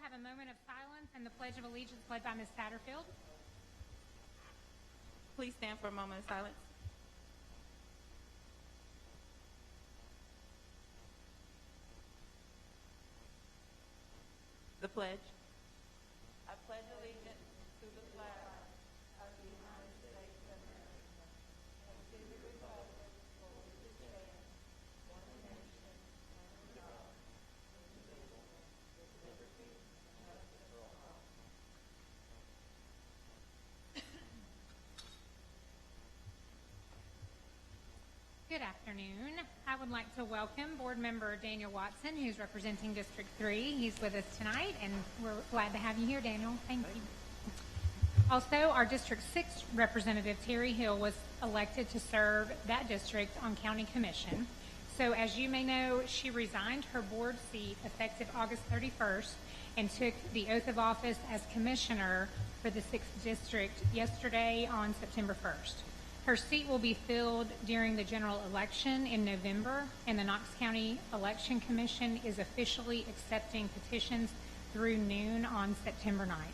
will have a moment of silence and the Pledge of Allegiance led by Ms. Satterfield. Please stand for a moment of silence. The pledge. I pledge allegiance to the flag of the United States of America and to the republic for which it stands, one nation, under God, indivisible, with liberty and justice for all. Good afternoon. I would like to welcome Board Member Daniel Watson, who's representing District 3. He's with us tonight, and we're glad to have you here, Daniel. Thank you. Also, our District 6 representative, Terry Hill, was elected to serve that district on County Commission. So as you may know, she resigned her board seat effective August 31st and took the oath of office as Commissioner for the 6th District yesterday on September 1st. Her seat will be filled during the general election in November, and the Knox County Election Commission is officially accepting petitions through noon on September 9th.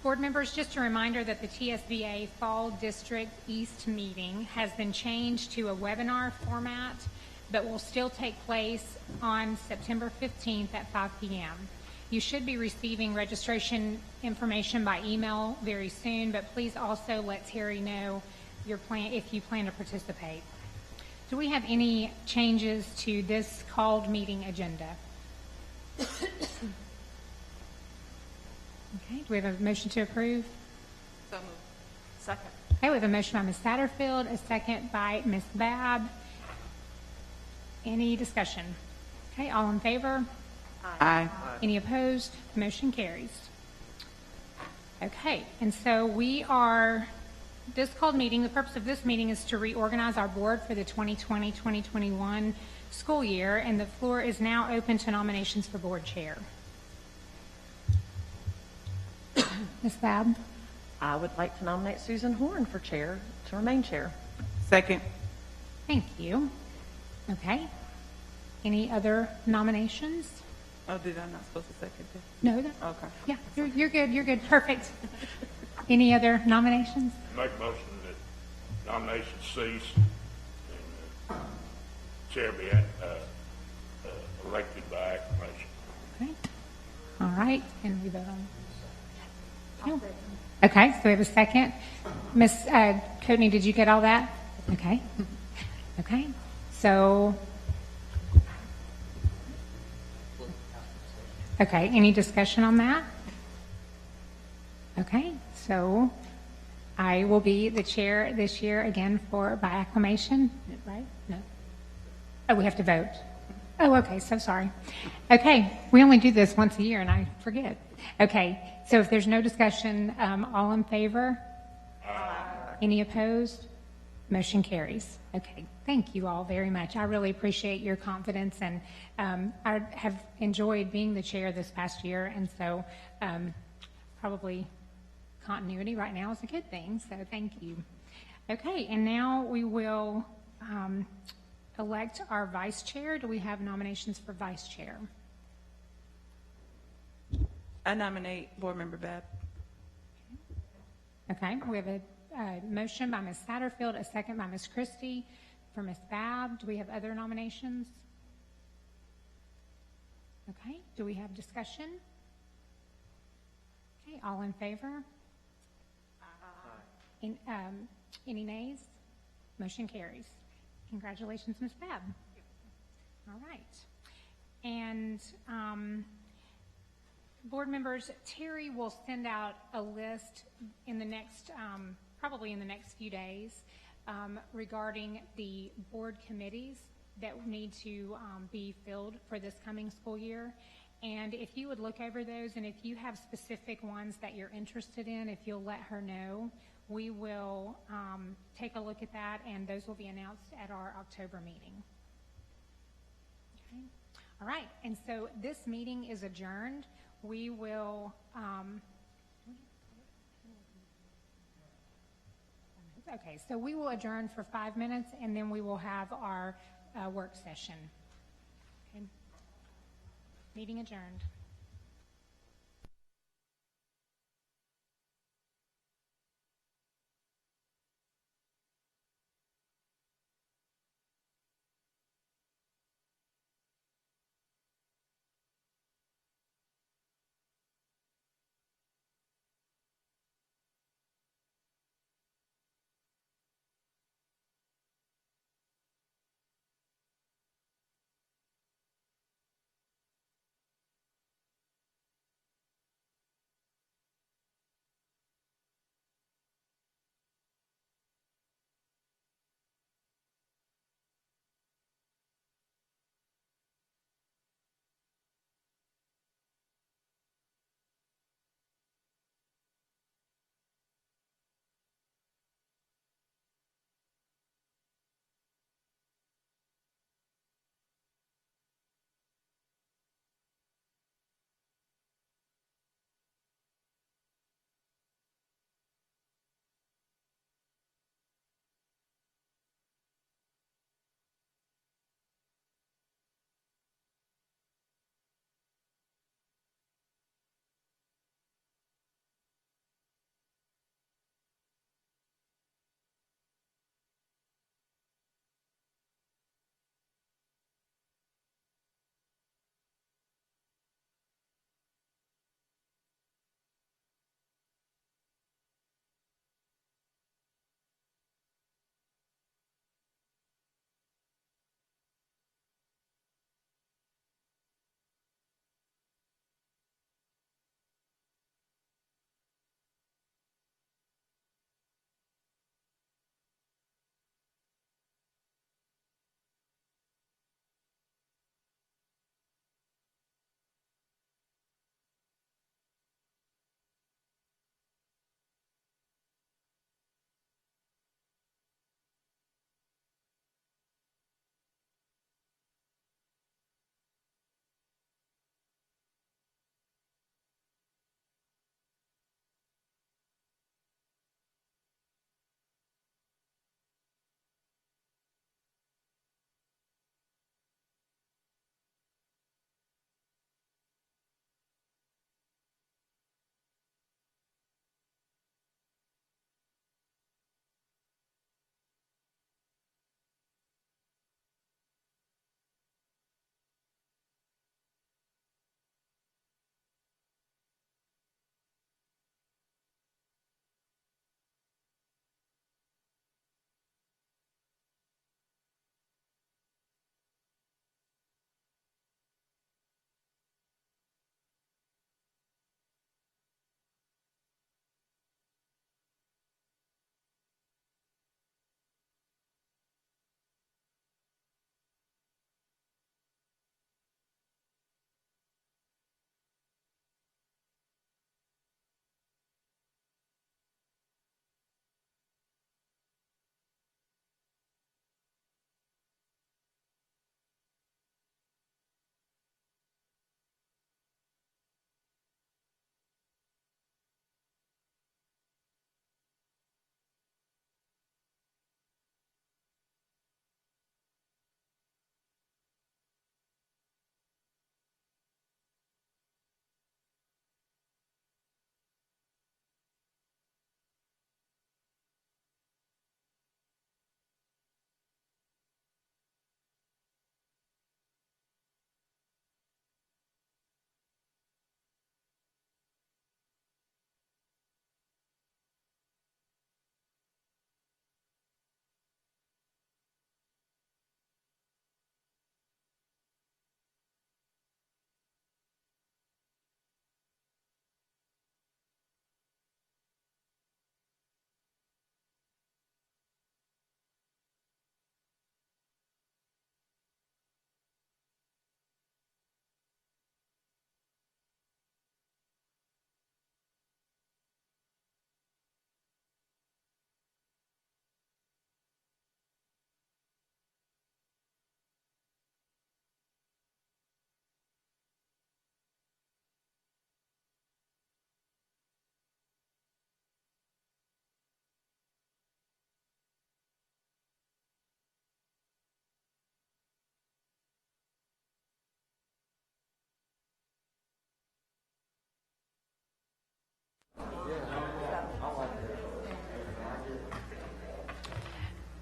Board members, just a reminder that the TSBA Fall District East meeting has been changed to a webinar format, but will still take place on September 15th at 5 p.m. You should be receiving registration information by email very soon, but please also let Terry know if you plan to participate. Do we have any changes to this called meeting agenda? Okay, do we have a motion to approve? So moved. Second. Okay, we have a motion by Ms. Satterfield, a second by Ms. Babb. Any discussion? Okay, all in favor? Aye. Any opposed? Motion carries. Okay, and so this called meeting, the purpose of this meeting is to reorganize our board for the 2020-2021 school year, and the floor is now open to nominations for board chair. Ms. Babb? I would like to nominate Susan Horn for chair, to remain chair. Second. Thank you. Okay. Any other nominations? Oh, did I not supposed to second it? No. Okay. Yeah, you're good. You're good. Perfect. Any other nominations? Make a motion that nominations cease and chair be elected by acclamation. Okay. All right. And we vote on it. No. Okay. So we have a second. Ms. Coatney, did you get all that? Okay. Okay. So. Okay, any discussion on that? Okay, so I will be the chair this year again by acclamation, right? No. Oh, we have to vote. Oh, okay, so sorry. Okay, we only do this once a year and I forget. Okay, so if there's no discussion, all in favor? Aye. Any opposed? Motion carries. Okay, thank you all very much. I really appreciate your confidence, and I have enjoyed being the chair this past year, and so probably continuity right now is a good thing, so thank you. Okay, and now we will elect our vice chair. Do we have nominations for vice chair? I nominate Board Member Babb. Okay, we have a motion by Ms. Satterfield, a second by Ms. Christie for Ms. Babb. Do we have other nominations? Okay, do we have discussion? Okay, all in favor? Any nays? Motion carries. Congratulations, Ms. Babb. All right. And board members, Terry will send out a list in the next probably in the next few days regarding the board committees that need to be filled for this coming school year. And if you would look over those, and if you have specific ones that you're interested in, if you'll let her know, we will take a look at that, and those will be announced at our October meeting. Okay. All right, and so this meeting is adjourned. We will okay, so we will adjourn for 5 minutes, and then we will have our work session. Okay. Meeting adjourned.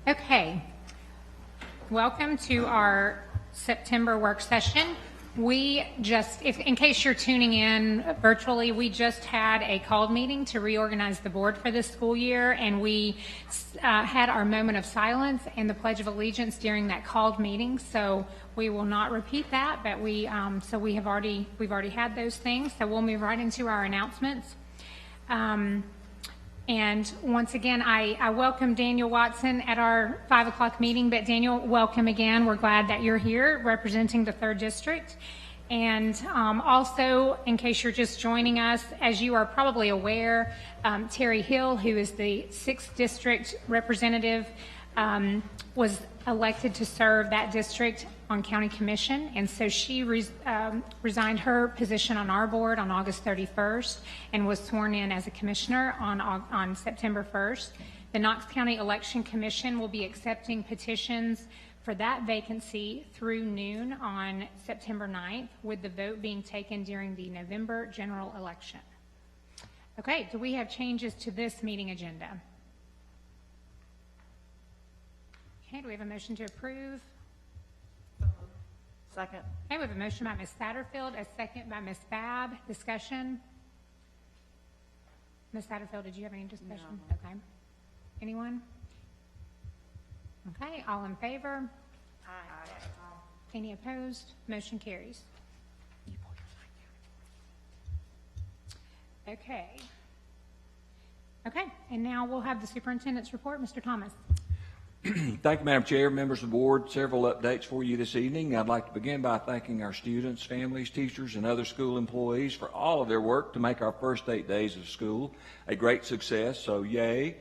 Okay. Welcome to our September work session. We just, in case you're tuning in virtually, we just had a called meeting to reorganize the board for this school year, and we had our moment of silence and the Pledge of Allegiance during that called meeting. So we will not repeat that, but we've already had those things. So we'll move right into our announcements. And once again, I welcome Daniel Watson at our 5 o'clock meeting. But Daniel, welcome again. We're glad that you're here representing the 3rd District. And also, in case you're just joining us, as you are probably aware, Terry Hill, who is the 6th District representative, was elected to serve that district on County Commission, and so she resigned her position on our board on August 31st and was sworn in as a commissioner on September 1st. The Knox County Election Commission will be accepting petitions for that vacancy through noon on September 9th, with the vote being taken during the November general election. Okay, do we have changes to this meeting agenda? Okay, do we have a motion to approve? Second. Okay, we have a motion by Ms. Satterfield, a second by Ms. Babb. Discussion? Ms. Satterfield, did you have any discussion? No. Okay. Anyone? Okay, all in favor? Aye. Any opposed? Motion carries. Okay. Okay, and now we'll have the superintendent's report. Mr. Thomas. Thank you, Madam Chair, members of the board. Several updates for you this evening. I'd like to begin by thanking our students, families, teachers, and other school employees for all of their work to make our first 8 days of school a great success, so yay.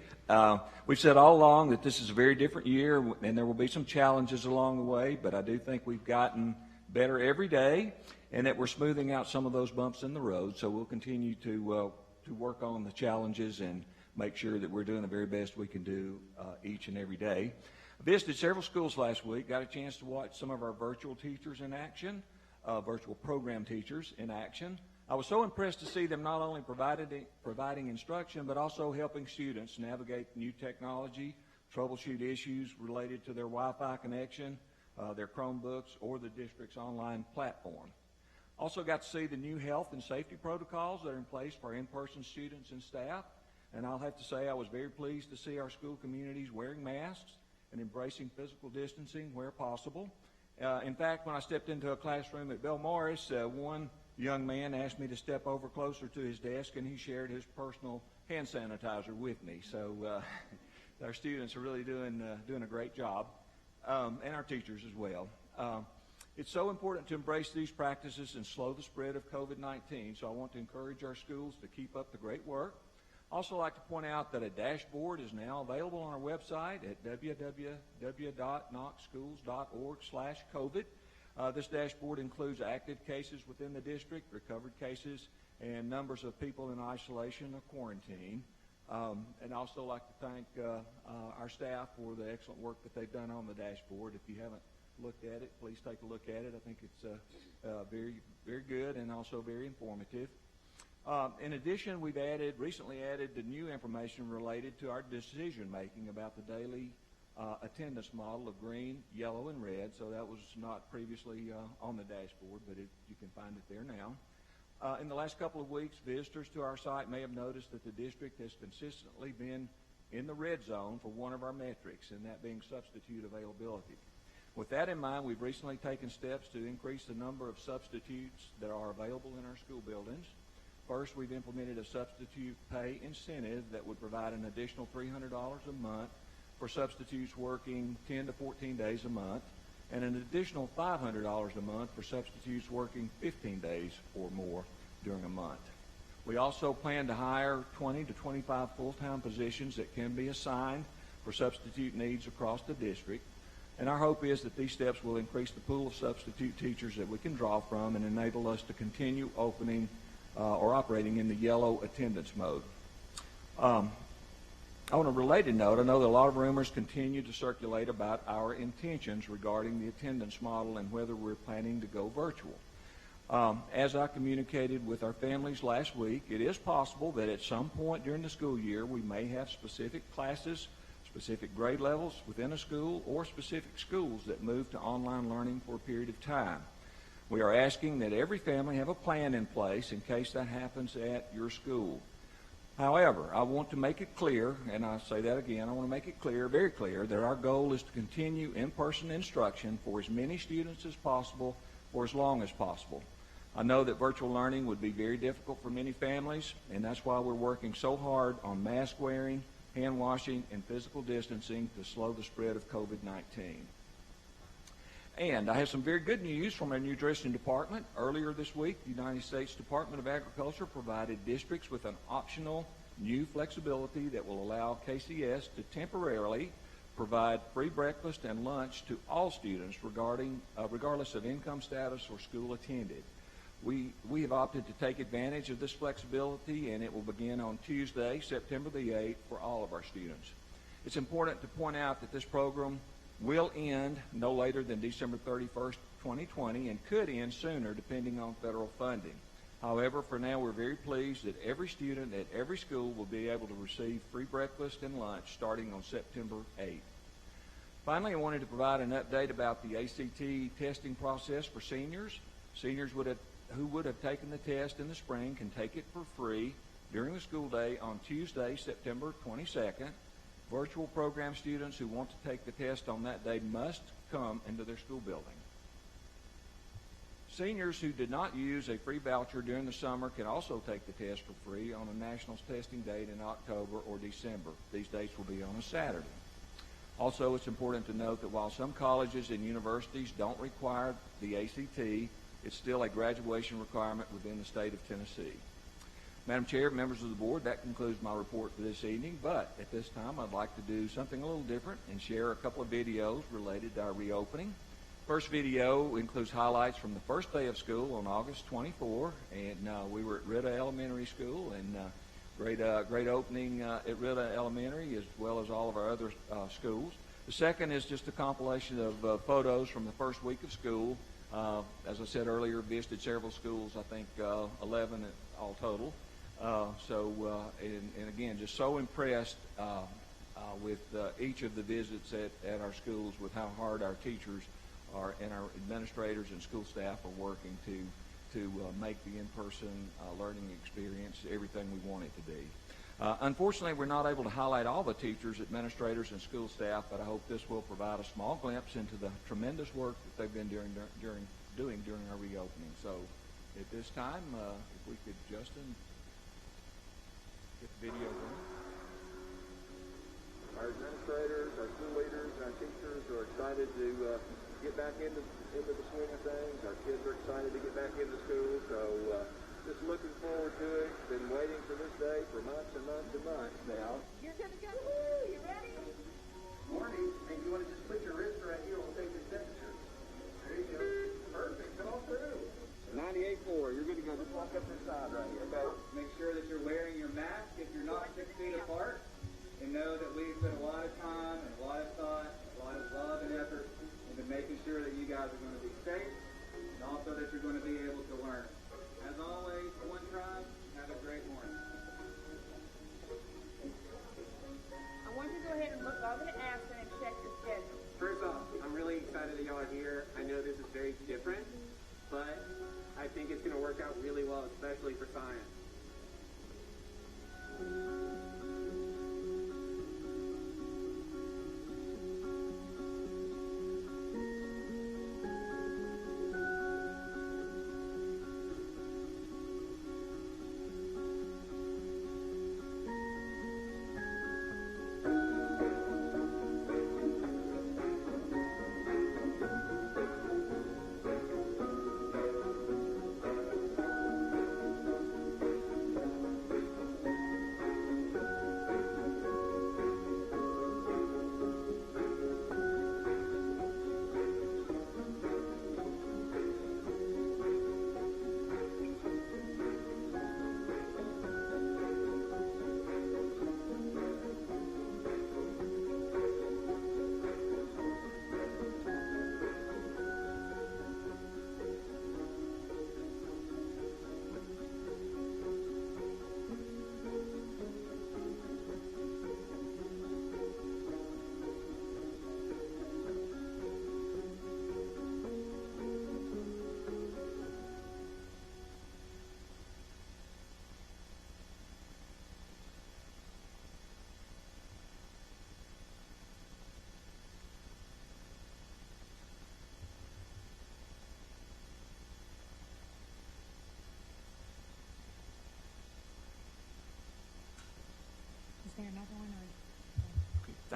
We've said all along that this is a very different year, and there will be some challenges along the way, but I do think we've gotten better every day, and that we're smoothing out some of those bumps in the road, so we'll continue to work on the challenges and make sure that we're doing the very best we can do each and every day. I visited several schools last week, got a chance to watch some of our virtual teachers in action, virtual program teachers in action. I was so impressed to see them not only providing instruction, but also helping students navigate new technology, troubleshoot issues related to their Wi-Fi connection, their Chromebooks, or the district's online platform. Also got to see the new health and safety protocols that are in place for in-person students and staff. And I'll have to say I was very pleased to see our school communities wearing masks and embracing physical distancing where possible. In fact, when I stepped into a classroom at Bell Morris, one young man asked me to step over closer to his desk, and he shared his personal hand sanitizer with me. So our students are really doing a great job, and our teachers as well. It's so important to embrace these practices and slow the spread of COVID-19, so I want to encourage our schools to keep up the great work. Also like to point out that a dashboard is now available on our website at www.knoxschools.org/COVID. This dashboard includes active cases within the district, recovered cases, and numbers of people in isolation or quarantine. And also like to thank our staff for the excellent work that they've done on the dashboard. If you haven't looked at it, please take a look at it. I think it's very, very good and also very informative. In addition, we've recently added the new information related to our decision-making about the daily attendance model of green, yellow, and red. So that was not previously on the dashboard, but you can find it there now. In the last couple of weeks, visitors to our site may have noticed that the district has consistently been in the red zone for one of our metrics, and that being substitute availability. With that in mind, we've recently taken steps to increase the number of substitutes that are available in our school buildings. First, we've implemented a substitute pay incentive that would provide an additional $300 a month for substitutes working 10 to 14 days a month, and an additional $500 a month for substitutes working 15 days or more during a month. We also plan to hire 20 to 25 full-time positions that can be assigned for substitute needs across the district, and our hope is that these steps will increase the pool of substitute teachers that we can draw from and enable us to continue or operating in the yellow attendance mode. On a related note, I know that a lot of rumors continue to circulate about our intentions regarding the attendance model and whether we're planning to go virtual. As I communicated with our families last week, it is possible that at some point during the school year we may have specific classes, specific grade levels within a school, or specific schools that move to online learning for a period of time. We are asking that every family have a plan in place in case that happens at your school. However, I want to make it clear, and I say that again, I want to make it clear, very clear, that our goal is to continue in-person instruction for as many students as possible for as long as possible. I know that virtual learning would be very difficult for many families, and that's why we're working so hard on mask wearing, hand washing, and physical distancing to slow the spread of COVID-19. And I have some very good news from our nutrition department. Earlier this week, the United States Department of Agriculture provided districts with an optional new flexibility that will allow KCS to temporarily provide free breakfast and lunch to all students regardless of income status or school attended. We have opted to take advantage of this flexibility, and it will begin on Tuesday, September the 8th, for all of our students. It's important to point out that this program will end no later than December 31st, 2020, and could end sooner depending on federal funding. However, for now, we're very pleased that every student at every school will be able to receive free breakfast and lunch starting on September 8th. Finally, I wanted to provide an update about the ACT testing process for seniors. Seniors who would have taken the test in the spring can take it for free during the school day on Tuesday, September 22nd. Virtual program students who want to take the test on that day must come into their school building. Seniors who did not use a free voucher during the summer can also take the test for free on a national testing date in October or December. These dates will be on a Saturday. Also, it's important to note that while some colleges and universities don't require the ACT, it's still a graduation requirement within the state of Tennessee. Madam Chair, members of the board, that concludes my report for this evening, but at this time I'd like to do something a little different and share a couple of videos related to our reopening. First video includes highlights from the first day of school on August 24, and we were at Ritta Elementary School, and great opening at Ritta Elementary, as well as all of our other schools. The second is just a compilation of photos from the first week of school. As I said earlier, visited several schools, I think 11 all total. And again, just so impressed with each of the visits at our schools, with how hard our teachers are and our administrators and school staff are working to make the in-person learning experience everything we want it to be. Unfortunately, we're not able to highlight all the teachers, administrators, and school staff, but I hope this will provide a small glimpse into the tremendous work that they've been doing during our reopening. So at this time, if we could, Justin, get the video going. Our administrators, our school leaders, and our teachers are excited to get back into the swing of things. Our kids are excited to get back into school, so just looking forward to it. Been waiting for this day for months and months and months now. You're gonna go. Woo! You ready? Morning. And you want to just put your wrist right here, we'll take your temperature. There you go. Perfect. Come on through. 98.4. You're good to go. Just walk up this side right here. Okay. Make sure that you're wearing your mask if you're not 6 feet apart, and know that we've put a lot of time and a lot of thought, a lot of love and effort into making sure that you guys are going to be safe and also that you're going to be able to learn. As always, one tribe, have a great morning. I want you to go ahead and look over to Aspen and check your schedule. First off, I'm really excited that y'all are here. I know this is very different, but I think it's going to work out really well, especially for science.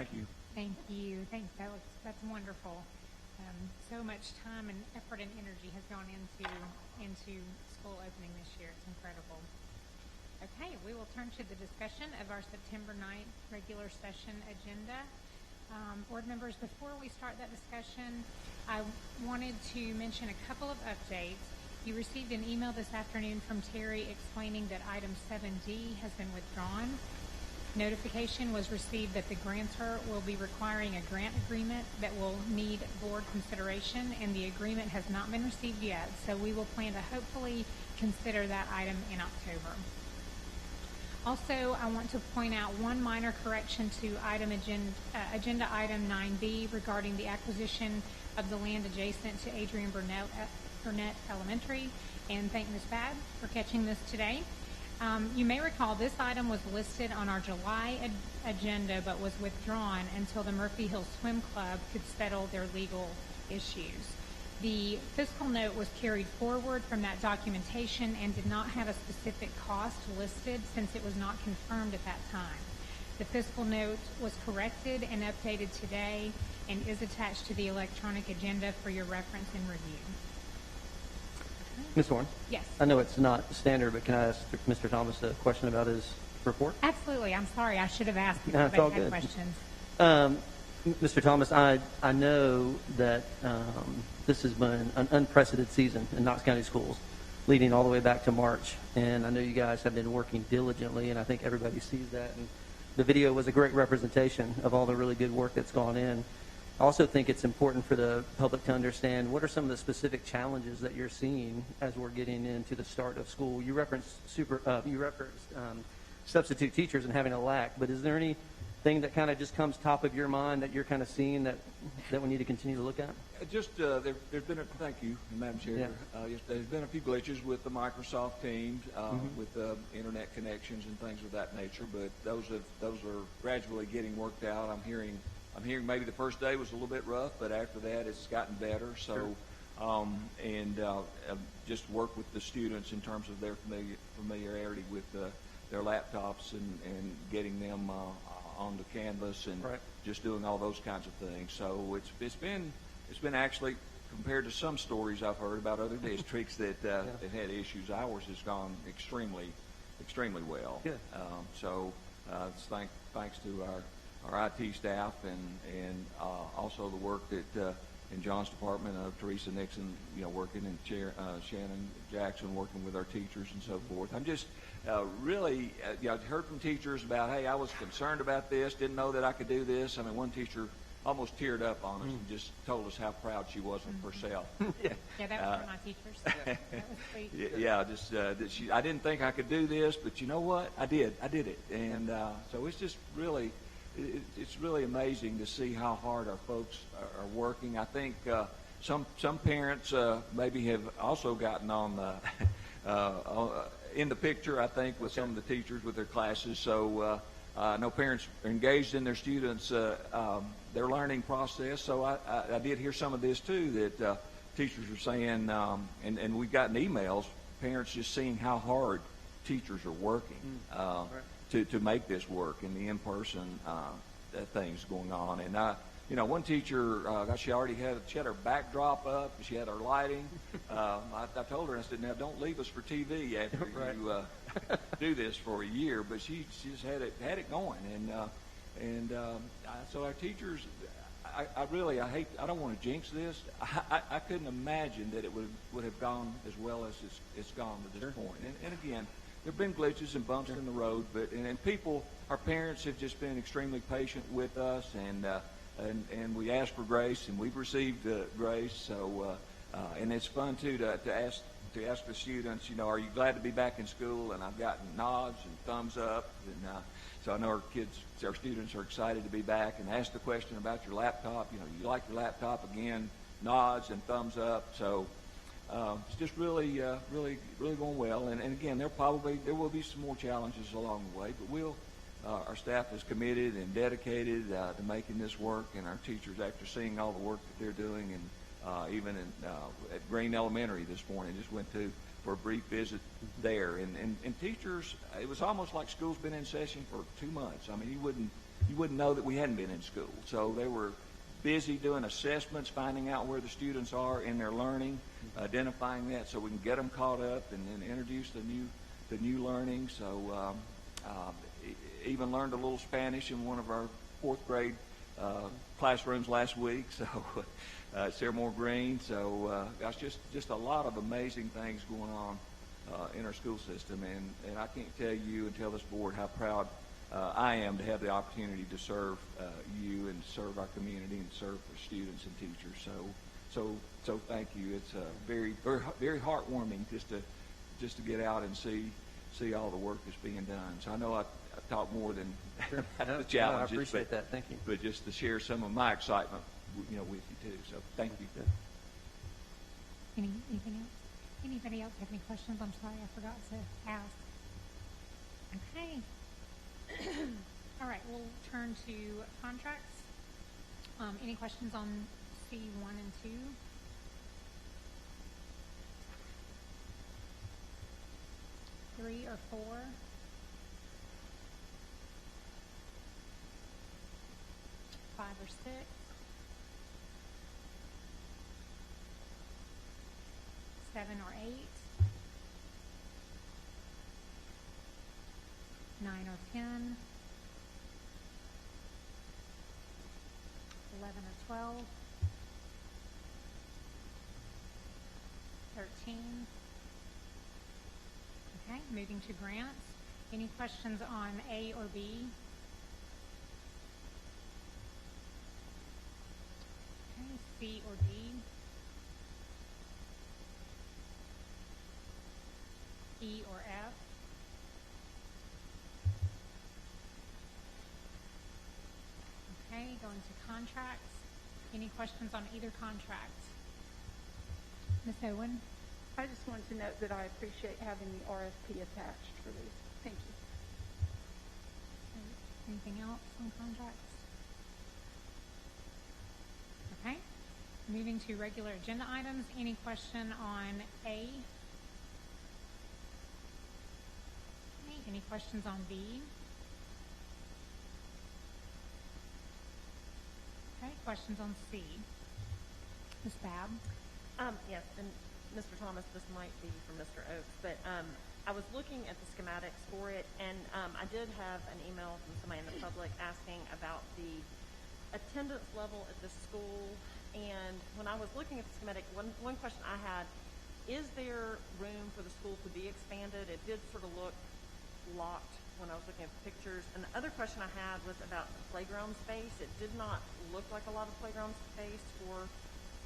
Thank you. Thank you. Thanks. That's wonderful. So much time and effort and energy has gone into school opening this year. It's incredible. Okay, we will turn to the discussion of our September 9th regular session agenda. Board members, before we start that discussion, I wanted to mention a couple of updates. You received an email this afternoon from Terry explaining that item 7D has been withdrawn. Notification was received that the grantor will be requiring a grant agreement that will need board consideration, and the agreement has not been received yet, so we will plan to hopefully consider that item in October. Also, I want to point out one minor correction to agenda item 9B regarding the acquisition of the land adjacent to Adrian Burnett Elementary, and thank Ms. Babb for catching this today. You may recall this item was listed on our July agenda but was withdrawn until the Murphy Hill Swim Club could settle their legal issues. The fiscal note was carried forward from that documentation and did not have a specific cost listed since it was not confirmed at that time. The fiscal note was corrected and updated today and is attached to the electronic agenda for your reference and review. Ms. Warren? Yes. I know it's not standard, but can I ask Mr. Thomas a question about his report? Absolutely. I'm sorry. I should have asked if No, it's anybody all had good. questions. Mr. Thomas, I know that this has been an unprecedented season in Knox County schools, leading all the way back to March. And I know you guys have been working diligently, and I think everybody sees that. And the video was a great representation of all the really good work that's gone in. I also think it's important for the public to understand what are some of the specific challenges that you're seeing as we're getting into the start of school. You referenced substitute teachers and having a lack, but is there anything that kind of just comes top of your mind that you're kind of seeing that we need to continue to look at? Just there's been thank you, Madam Chair. Yeah. There's been a few glitches with the Microsoft Teams, with the internet connections and things of that nature, but those are gradually getting worked out. I'm hearing maybe the first day was a little bit rough, but after that it's gotten better. So, sure. Just work with the students in terms of their familiarity with their laptops and getting them on the canvas and right. Just doing all those kinds of things. So it's been actually, compared to some stories I've heard about other districts that have had issues, ours has gone extremely well. Good. It's thanks to our IT staff and also the work that in John's department of Teresa Nixon, working, and Shannon Jackson working with our teachers and so forth. I'm just really, I heard from teachers about, hey, I was concerned about this, didn't know that I could do this. I mean, one teacher almost teared up on us and just told us how proud she was of herself. Yeah, that was one of my teachers. That was sweet. I didn't think I could do this, but you know what? I did it. And so it's just really, it's really amazing to see how hard our folks are working. I think some parents maybe have also gotten on the in the picture, I think, with some of the teachers with their classes. So I know parents are engaged in their students' their learning process. So I did hear some of this too, that teachers are saying, and we've gotten emails, parents just seeing how hard teachers are working to make this work and the in-person things going on. And one teacher, she had her backdrop up, she had her lighting. I told her, I said, now don't leave us for TV after you do this for a year. But she just had it going, so our teachers, I don't want to jinx this. I couldn't imagine that it would have gone as well as it's gone to this point. And again, there have been glitches and bumps in the road, but people, our parents have just been extremely patient with us, and we ask for grace, and we've received grace. So, and it's fun too to ask the students, are you glad to be back in school? And I've gotten nods and thumbs up, and so I know our students are excited to be back. And ask the question about your laptop. You like your laptop? Again, nods and thumbs up. So it's just really going well. And again, there will be some more challenges along the way, but our staff is committed and dedicated to making this work, and our teachers, after seeing all the work that they're doing, and even at Green Elementary this morning, just went for a brief visit there, and teachers, it was almost like school's been in session for 2 months. I mean, you wouldn't you wouldn't know that we hadn't been in school. So they were busy doing assessments, finding out where the students are in their learning, identifying that so we can get them caught up and then introduce the new learning. So even learned a little Spanish in one of our fourth grade classrooms last week. So Sarah Moore Green. So that's just a lot of amazing things going on in our school system, and I can't tell you and tell this board how proud I am to have the opportunity to serve you and serve our community and serve our students and teachers. So thank you. It's very, very, very heartwarming just to get out and see all the work that's being done. So I know I talk more than Sure. the challenges. I appreciate that. Thank you. But just to share some of my excitement, with you too. So thank you. Anything else? Anybody else have any questions? I'm sorry, I forgot to ask. Okay. All right, we'll turn to contracts. Any questions on C1 and 2? Three or 4? 5 or 6? 7 or 8? 9 or 10? 11 or 12? 13? Okay, moving to grants. Any questions on A or B? Okay, C or D? E or F? Okay, going to contracts. Any questions on either contract? Ms. Owen? I just wanted to note that I appreciate having the RFP attached for these. Thank you. Anything else on contracts? Okay. Moving to regular agenda items. Any question on A? Okay. Any questions on B? Okay. Questions on C? Ms. Babb? Yes, and Mr. Thomas, this might be for Mr. Oakes, but I was looking at the schematics for it, and I did have an email from somebody in the public asking about the attendance level at the school. And when I was looking at the schematic, one question I had, is there room for the school to be expanded? It did sort of look locked when I was looking at the pictures. And the other question I had was about the playground space. It did not look like a lot of playground space for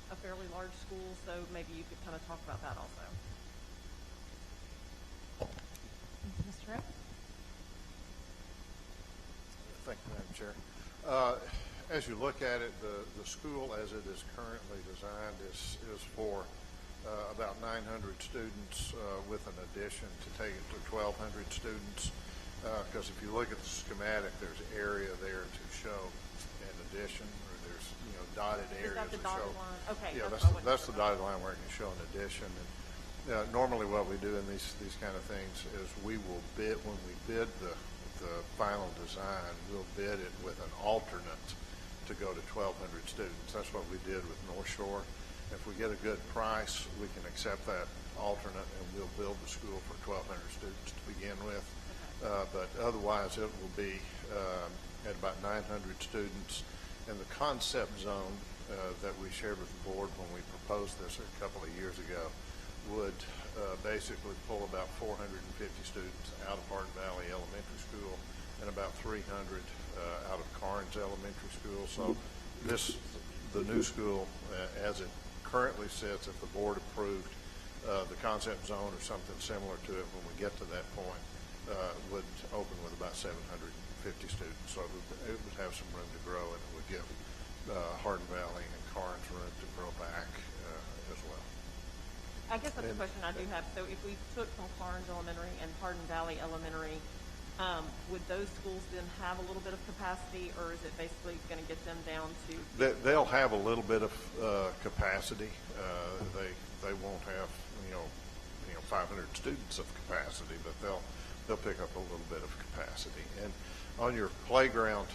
a fairly large school, so maybe you could kind of talk about that also. Mr. Oakes? Thank you, Madam Chair. As you look at it, the school as it is currently designed is for about 900 students with an addition to take it to 1,200 students. Because if you look at the schematic, there's area there to show an addition, or there's dotted areas that the that dotted show. line? Okay, Yeah, that's the dotted line where it can show an addition. And normally, what we do in these kind of things is we will bid when we bid the final design. We'll bid it with an alternate to go to 1,200 students. That's what we did with North Shore. If we get a good price, we can accept that alternate, and we'll build the school for 1,200 students to begin with. But otherwise, it will be at about 900 students. And the concept zone that we shared with the board when we proposed this a couple of years ago would basically pull about 450 students out of Hardin Valley Elementary School and about 300 out of Carnes Elementary School. So the new school, as it currently sits, if the board approved the concept zone or something similar to it when we get to that point, would open with about 750 students. So it would have some room to grow, and it would give Hardin Valley and Carnes room to grow back as well. I guess that's the question I do have. So if we took from Carnes Elementary and Hardin Valley Elementary, would those schools then have a little bit of capacity, or is it basically going to get them down to? They'll have a little bit of capacity. They won't have 500 students of capacity, but they'll pick up a little bit of capacity. And on your playground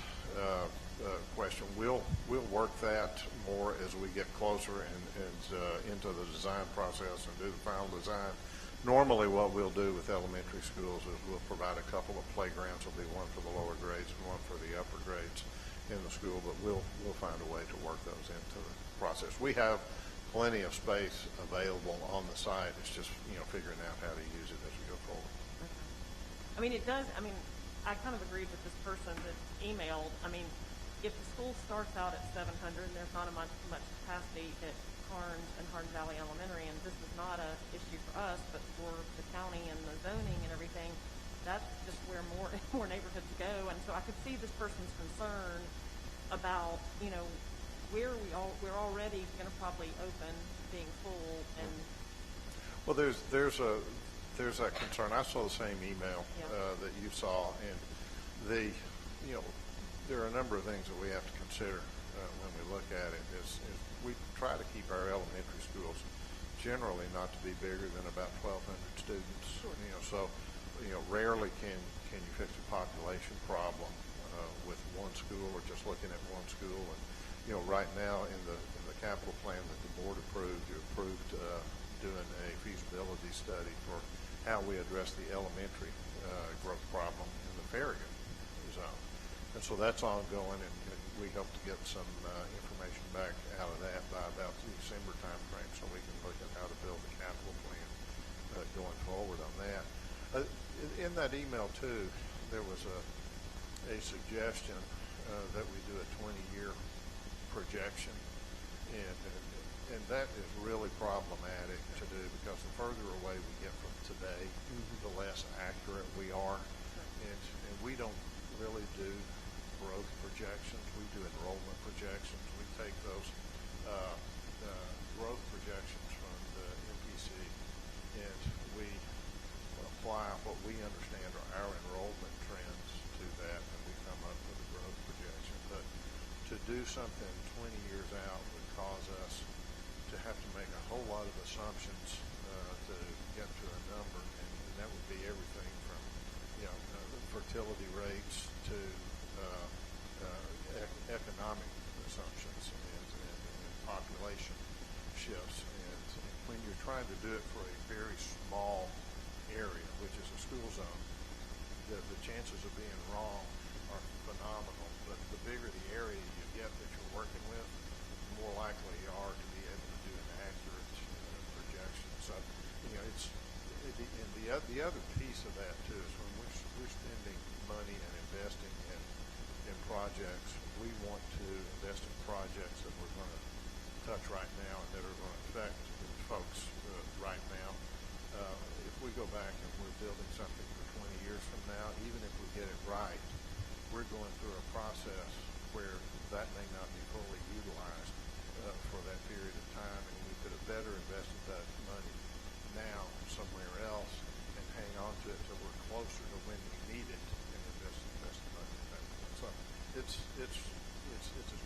question, we'll work that more as we get closer and into the design process and do the final design. Normally what we'll do with elementary schools is we'll provide a couple of playgrounds. There'll be one for the lower grades and one for the upper grades in the school, but we'll find a way to work those into the process. We have plenty of space available on the site. It's just, figuring out how to use it as we go forward. I mean, it does, I kind of agreed with this person that emailed. If the school starts out at 700 and there's not much capacity at Carnes and Hardin Valley Elementary, and this is not a issue for us, but for the county and the zoning and everything, that's just where more neighborhoods go. And so I could see this person's concern about, where we're already going to probably open being full. And well, there's that concern. I saw the same email that you saw, and there are a number of things that we have to consider when we look at it. Is we try to keep our elementary schools generally not to be bigger than about 1,200 students. Sure. Rarely can you fix a population problem with one school or just looking at one school. And right now in the capital plan that the board approved, you approved doing a feasibility study for how we address the elementary growth problem in the Farragut zone. And so that's ongoing, and we hope to get some information back out of that by about the December time frame, so we can look at how to build a capital plan going forward on that. In that email too, there was a suggestion that we do a 20-year projection, and that is really problematic to do, because the further away we get from today, the less accurate we are, and we don't really do growth projections. We do enrollment projections. We take those growth projections from the MPC, and we apply what we understand are our enrollment trends to that, and we come up with a growth projection. But to do something 20 years out would cause us to have to make a whole lot of assumptions to get to a number, and that would be everything from fertility rates to economic assumptions and population shifts. And when you're trying to do it for a very small area, which is a school zone, the chances of being wrong are phenomenal. But the bigger the area you get that you're working with, the more likely you are to be able to do an accurate projection. So, the other piece of that too is when we're spending money and investing in projects, we want to invest in projects that we're going to touch right now and that are going to affect folks right now. If we go back and we're building something for 20 years from now, even if we get it right, we're going through a process where that may not be fully utilized for that period of time, and we could have better invested that money now somewhere else and hang on to it till we're closer to when we need it and invest the money at that point. So it's as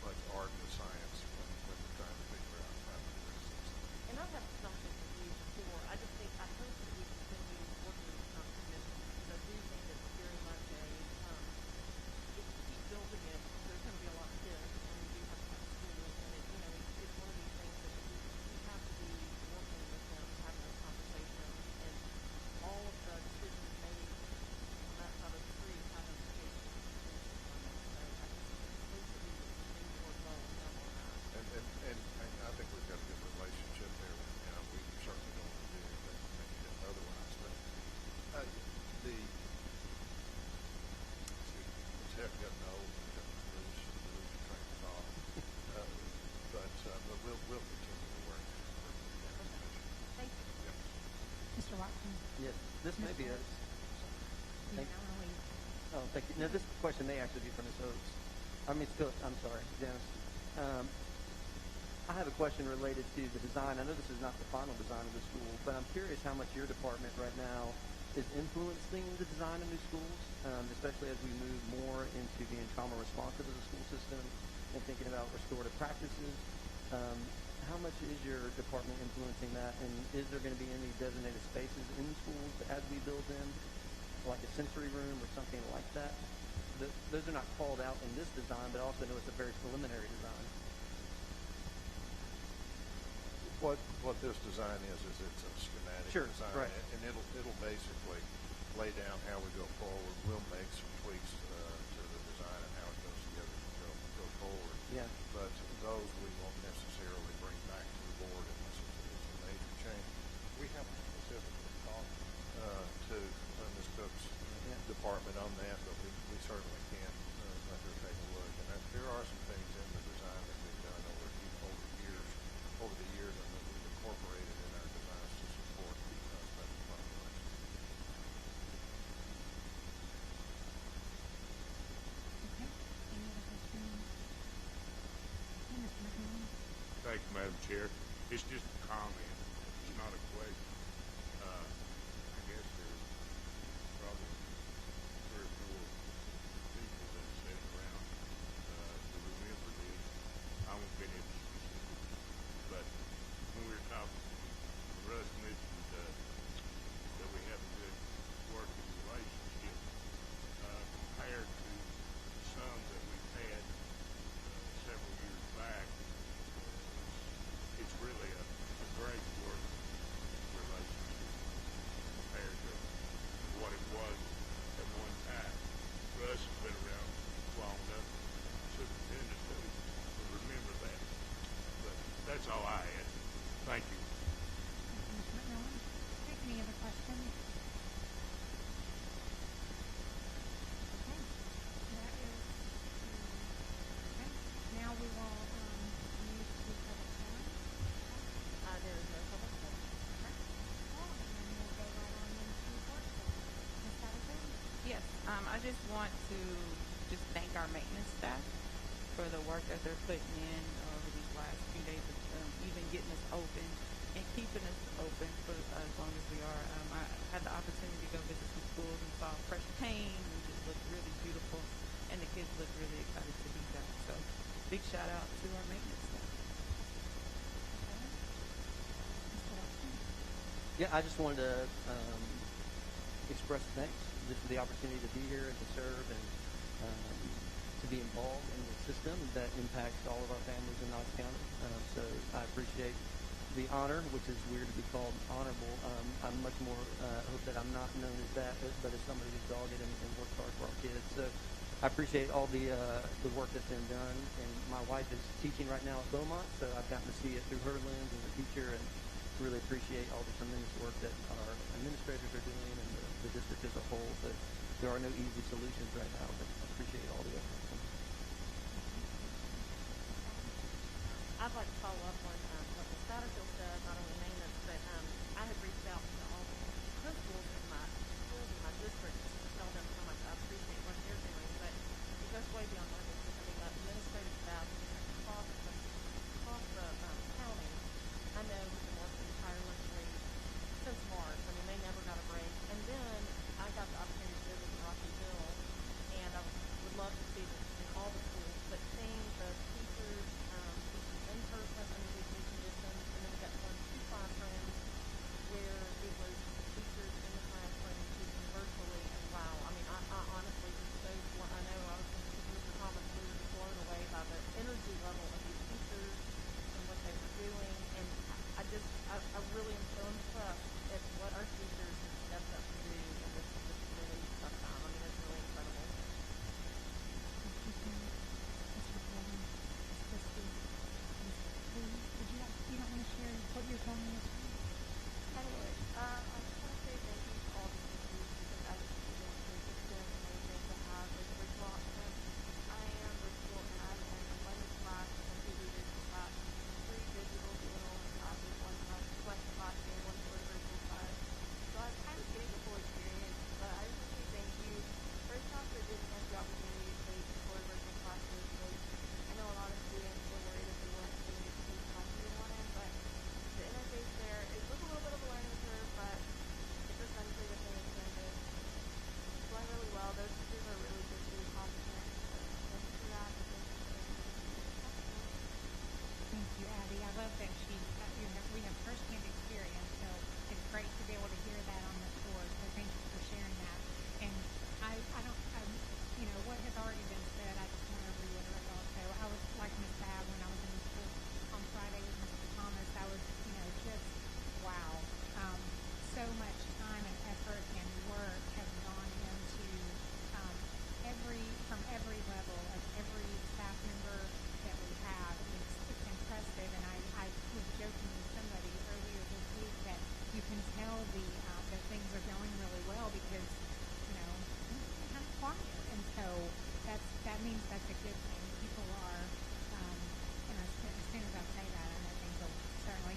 much art as science when we're trying to figure out how to address these things. And I've had something with you before. I hope that we continue working with our commission, because I do think it's very much if we keep building it, there's going to be a lot of kids, and we do have to have schools, and it's one of these things that we have to be working with them, having those conversations, and all of the decisions made on that side of the street have implications on the commission. So I just hope that we will continue to work well with them on that. And I think we've got a good relationship there. We certainly don't want to do anything to make it otherwise. But it's having gotten old and lose your train of thought. But we'll continue to work. Thank you. Yeah. Mr. Watson? Yes, this may be a. Thank you. Oh, thank you. Now, this question may actually be for Ms. Oates. I'm sorry, Dennis. I have a question related to the design. I know this is not the final design of the school, but I'm curious how much your department right now is influencing the design of new schools, especially as we move more into being trauma responsive as a school system and thinking about restorative practices. How much is your department influencing that, and is there going to be any designated spaces in schools as we build them? like a sensory room or something like that. Those are not called out in this design, but I also know it's a very preliminary design. What this design is it's a schematic Sure, design, right. and it'll basically lay down how we go forward. We'll make some tweaks to the design and how it goes together as we go forward. Yeah. But those we won't necessarily bring back to the board unless it's a major change. We haven't specifically talked to Ms. Cook's department on that, but we certainly can let her take a look. And there are some things in the design that we've done over the years, and that we've incorporated in our designs to support special populations. Okay. Any other questions? Okay, Mr. McMillan? Thank you, Madam Chair. It's just a comment. It's not a question. I guess there's probably 3 or 4 people that sit around to remember this. I won't get into specifics, but when we were talking, Russ mentioned that we have a good working relationship compared to some that we've had several years back. It's really a great working relationship compared to what it was at one time. Russ has been around long enough, Superintendent, to remember that. But that's all I had. Thank you. Thank you, Mr. McMillan. Okay, any other questions? Okay, that is, okay, now we will, move to public forum. There is no public forum. Okay, well, and we'll go right on into work session. Ms. Patterson? Yes, I just want to just thank our maintenance staff for the work that they're putting in over these last few days of even getting us open and keeping us open for as long as we are. I had the opportunity to go visit some schools and saw fresh paint, which just looked really beautiful, and the kids look really excited to be back. So big shout out to our maintenance staff. Okay. Mr. Watson? Yeah, I just wanted to express thanks just for the opportunity to be here and to serve and to be involved in the system that impacts all of our families in Knox County. So I appreciate the honor, which is weird to be called honorable. I'm much more hope that I'm not known as that, but as somebody who's dogged and works hard for our kids. So I appreciate all the work that's been done. And my wife is teaching right now at Beaumont, so I've gotten to see it through her lens as a teacher, and really appreciate all the tremendous work that our administrators are doing and the district as a whole. So there are no easy solutions right now, but I appreciate all the efforts. I'd like to follow up on what Ms. Satterfield said, not only maintenance, but I had reached out to all the principals in my schools in my district to tell them how much I appreciate what they're doing, but it goes way beyond what they do. I mean, the administrative staff across the county, I know have been working tirelessly since March. I mean, they never got a break. And then I got the opportunity to visit Rocky Hill, and I would love to see this in all the schools, but seeing the teachers in person under these new conditions, and then we got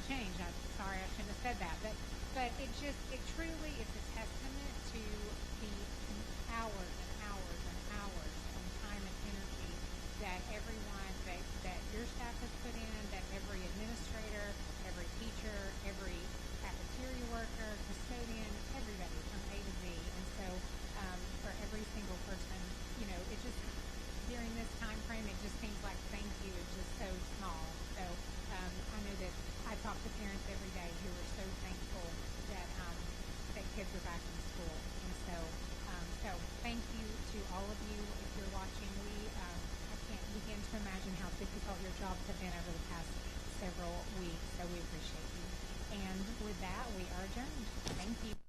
change. I'm sorry, I shouldn't have said that, but it truly is a testament to the hours and hours and hours and time and energy that everyone, that your staff has put in, that every administrator, every teacher, every cafeteria worker, custodian, everybody from A to Z. And so for every single person, it just, during this time frame, it just seems like thank you is just so small. So I know that I talk to parents every day who are so thankful that kids are back in school. And so thank you to all of you. If you're watching, I can't begin to imagine how difficult your jobs have been over the past several weeks. So we appreciate you. And with that, we are adjourned. Thank you.